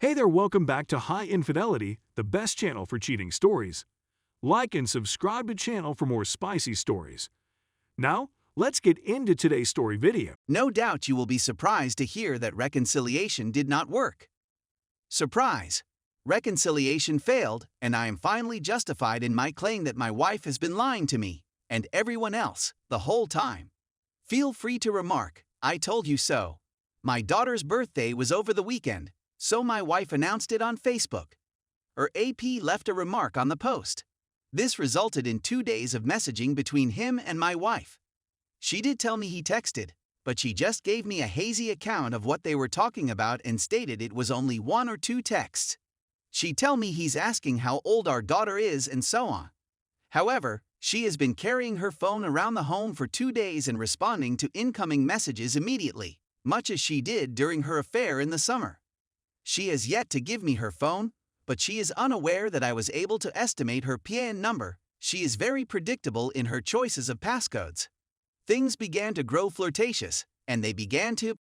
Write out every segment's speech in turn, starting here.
Hey there, welcome back to High Infidelity, the best channel for cheating stories. Like and subscribe to channel for more spicy stories. Now, let's get into today's story video. No doubt you will be surprised to hear that reconciliation did not work. Surprise! Reconciliation failed, and I am finally justified in my claim that my wife has been lying to me, and everyone else, the whole time. Feel free to remark, "I told you so." My daughter's birthday was over the weekend, so my wife announced it on Facebook. Her AP left a remark on the post. This resulted in 2 days of messaging between him and my wife. She did tell me he texted, but she just gave me a hazy account of what they were talking about and stated it was only 1 or 2 texts. She tell me he's asking how old our daughter is and so on. However, she has been carrying her phone around the home for 2 days and responding to incoming messages immediately, much as she did during her affair in the summer. She has yet to give me her phone, but she is unaware that I was able to estimate her PIN number. She is very predictable in her choices of passcodes. Things began to grow flirtatious, and they began to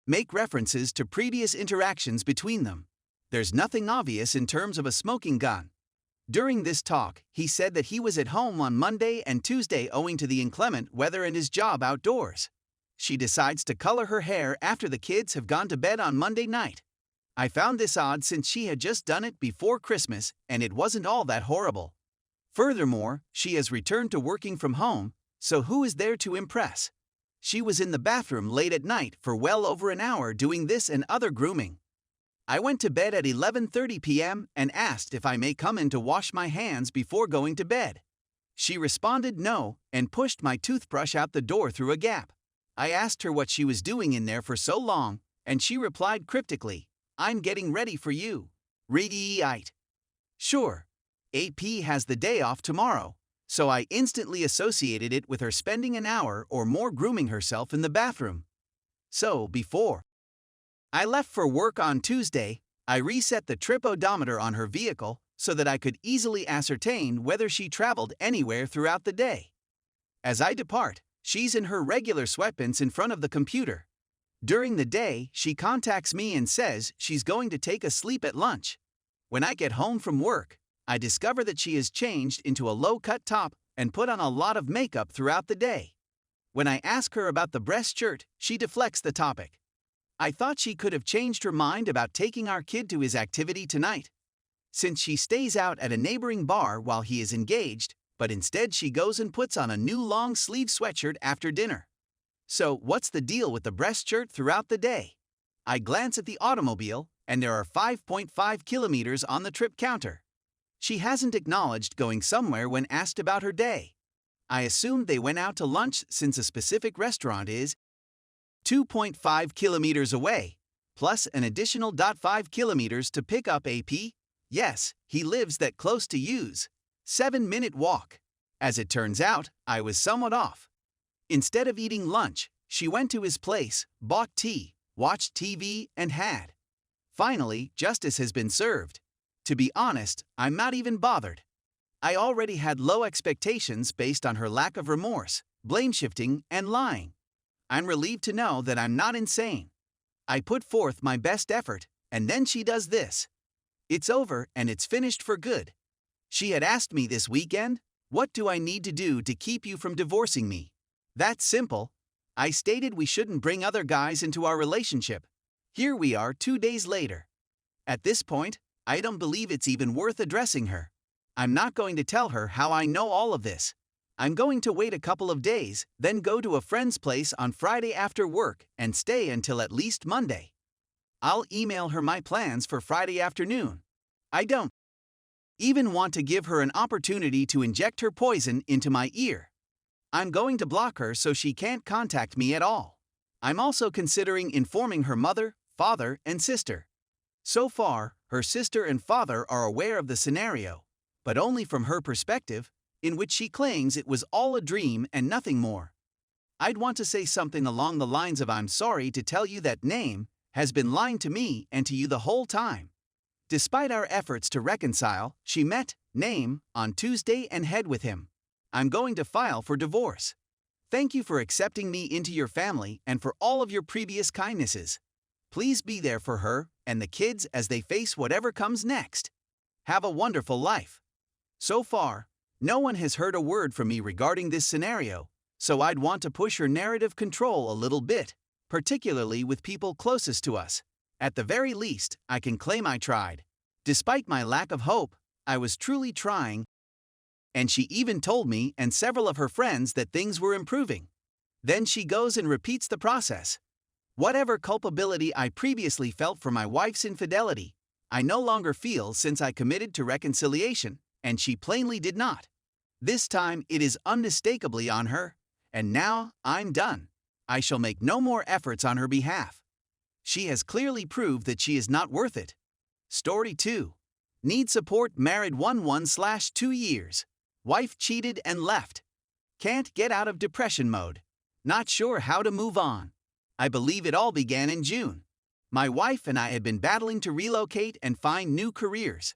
make references to previous interactions between them. There's nothing obvious in terms of a smoking gun. During this talk, he said that he was at home on Monday and Tuesday owing to the inclement weather and his job outdoors. She decides to color her hair after the kids have gone to bed on Monday night. I found this odd since she had just done it before Christmas and it wasn't all that horrible. Furthermore, she has returned to working from home, so who is there to impress? She was in the bathroom late at night for well over an hour doing this and other grooming. I went to bed at 11:30 p.m. and asked if I may come in to wash my hands before going to bed. She responded no and pushed my toothbrush out the door through a gap. I asked her what she was doing in there for so long, and she replied cryptically, "I'm getting ready for you. Reddit AITA. Sure. AP has the day off tomorrow, so I instantly associated it with her spending an hour or more grooming herself in the bathroom. So, before I left for work on Tuesday, I reset the trip odometer on her vehicle so that I could easily ascertain whether she traveled anywhere throughout the day. As I depart, she's in her regular sweatpants in front of the computer. During the day, she contacts me and says she's going to take a sleep at lunch. When I get home from work, I discover that she has changed into a low-cut top and put on a lot of makeup throughout the day. When I ask her about the breast shirt, she deflects the topic. I thought she could have changed her mind about taking our kid to his activity tonight, since she stays out at a neighboring bar while he is engaged, but instead she goes and puts on a new long-sleeve sweatshirt after dinner. So, what's the deal with the breast shirt throughout the day? I glance at the automobile, and there are 5.5 kilometers on the trip counter. She hasn't acknowledged going somewhere when asked about her day. I assumed they went out to lunch since a specific restaurant is 2.5 kilometers away, plus an additional 5 kilometers to pick up AP. Yes, he lives that close to use. 7-minute walk. As it turns out, I was somewhat off. Instead of eating lunch, she went to his place, bought tea, watched TV, and had. Finally, justice has been served. To be honest, I'm not even bothered. I already had low expectations based on her lack of remorse, blame-shifting, and lying. I'm relieved to know that I'm not insane. I put forth my best effort, and then she does this. It's over and it's finished for good. She had asked me this weekend, "What do I need to do to keep you from divorcing me?" That's simple. I stated we shouldn't bring other guys into our relationship. Here we are 2 days later. At this point, I don't believe it's even worth addressing her. I'm not going to tell her how I know all of this. I'm going to wait a couple of days, then go to a friend's place on Friday after work and stay until at least Monday. I'll email her my plans for Friday afternoon. I don't even want to give her an opportunity to inject her poison into my ear. I'm going to block her so she can't contact me at all. I'm also considering informing her mother, father, and sister. So far, her sister and father are aware of the scenario, but only from her perspective, in which she claims it was all a dream and nothing more. I'd want to say something along the lines of, "I'm sorry to tell you that Name has been lying to me and to you the whole time." Despite our efforts to reconcile, she met Name on Tuesday and had with him. I'm going to file for divorce. Thank you for accepting me into your family and for all of your previous kindnesses. Please be there for her and the kids as they face whatever comes next. Have a wonderful life. So far, no one has heard a word from me regarding this scenario, so I'd want to push her narrative control a little bit, particularly with people closest to us. At the very least, I can claim I tried. Despite my lack of hope, I was truly trying, and she even told me and several of her friends that things were improving. Then she goes and repeats the process. Whatever culpability I previously felt for my wife's infidelity, I no longer feel since I committed to reconciliation, and she plainly did not. This time it is unmistakably on her, and now I'm done. I shall make no more efforts on her behalf. She has clearly proved that she is not worth it. Story 2. Need support, married 1/2 years. Wife cheated and left. Can't get out of depression mode. Not sure how to move on. I believe it all began in June. My wife and I had been battling to relocate and find new careers.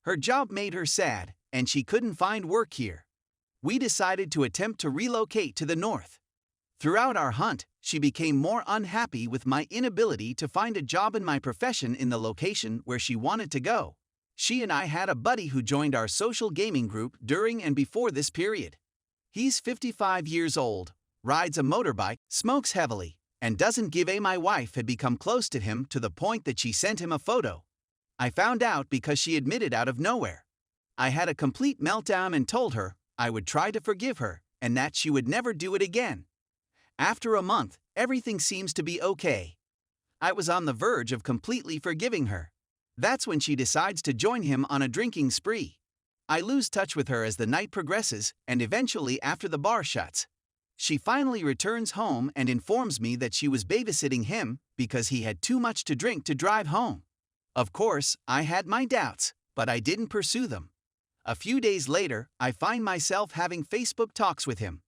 Her job made her sad, and she couldn't find work here. We decided to attempt to relocate to the north. Throughout our hunt, she became more unhappy with my inability to find a job in my profession in the location where she wanted to go. She and I had a buddy who joined our social gaming group during and before this period. He's 55 years old, rides a motorbike, smokes heavily, and doesn't give a. My wife had become close to him to the point that she sent him a photo. I found out because she admitted out of nowhere. I had a complete meltdown and told her I would try to forgive her and that she would never do it again. After a month, everything seems to be okay. I was on the verge of completely forgiving her. That's when she decides to join him on a drinking spree. I lose touch with her as the night progresses, and eventually after the bar shuts. She finally returns home and informs me that she was babysitting him because he had too much to drink to drive home. Of course, I had my doubts, but I didn't pursue them. A few days later, I find myself having Facebook talks with him.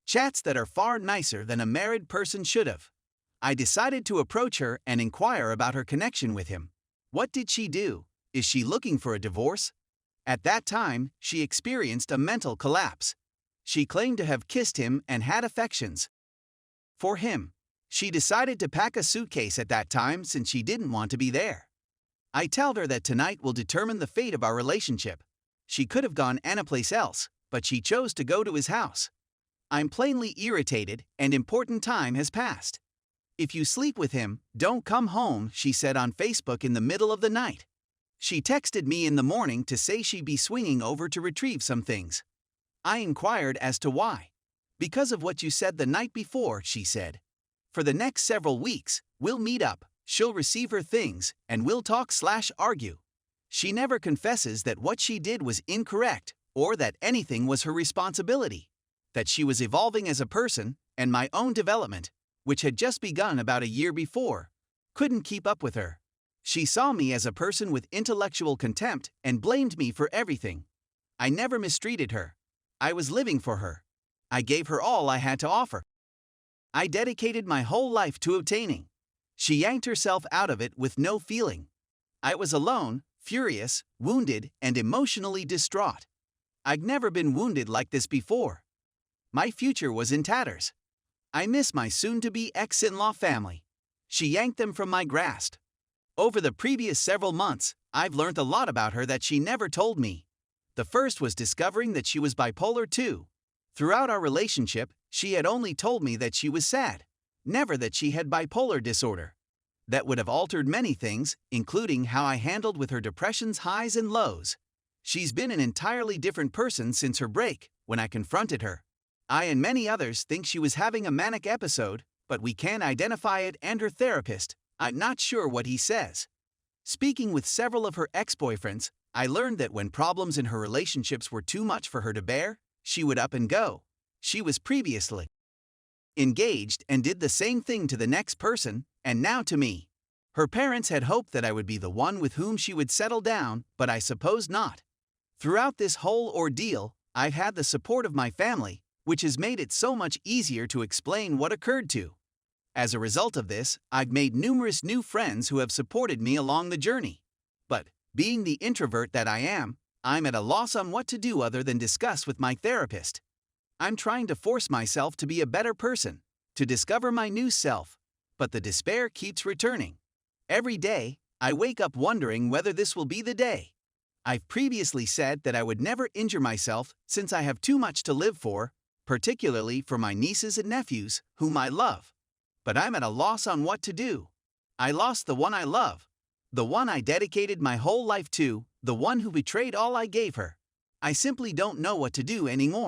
Chats that are far nicer than a married person should have. I decided to approach her and inquire about her connection with him. What did she do? Is she looking for a divorce? At that time, she experienced a mental collapse. She claimed to have kissed him and had affections for him. She decided to pack a suitcase at that time since she didn't want to be there. I tell her that tonight will determine the fate of our relationship. She could have gone anyplace else, but she chose to go to his house. I'm plainly irritated, and important time has passed. If you sleep with him, don't come home, she said on Facebook in the middle of the night. She texted me in the morning to say she'd be swinging over to retrieve some things. I inquired as to why. Because of what you said the night before, she said. For the next several weeks, we'll meet up, she'll receive her things, and we'll talk/argue. She never confesses that what she did was incorrect, or that anything was her responsibility. That she was evolving as a person, and my own development, which had just begun about a year before, couldn't keep up with her. She saw me as a person with intellectual contempt and blamed me for everything. I never mistreated her. I was living for her. I gave her all I had to offer. I dedicated my whole life to obtaining. She yanked herself out of it with no feeling. I was alone, furious, wounded, and emotionally distraught. I'd never been wounded like this before. My future was in tatters. I miss my soon-to-be ex-in-law family. She yanked them from my grasp. Over the previous several months, I've learned a lot about her that she never told me. The first was discovering that she was bipolar 2. Throughout our relationship, she had only told me that she was sad, never that she had bipolar disorder. That would have altered many things, including how I handled with her depression's highs and lows. She's been an entirely different person since her break, when I confronted her. I and many others think she was having a manic episode, but we can't identify it, and her therapist, I'm not sure what he says. Speaking with several of her ex-boyfriends, I learned that when problems in her relationships were too much for her to bear, she would up and go. She was previously engaged and did the same thing to the next person, and now to me. Her parents had hoped that I would be the one with whom she would settle down, but I suppose not. Throughout this whole ordeal, I've had the support of my family, which has made it so much easier to explain what occurred to. As a result of this, I've made numerous new friends who have supported me along the journey. But, being the introvert that I am, I'm at a loss on what to do other than discuss with my therapist. I'm trying to force myself to be a better person, to discover my new self, but the despair keeps returning. Every day, I wake up wondering whether this will be the day. I've previously said that I would never injure myself since I have too much to live for, particularly for my nieces and nephews, whom I love. But I'm at a loss on what to do. I lost the one I love, the one I dedicated my whole life to, the one who betrayed all I gave her. I simply don't know what to do anymore.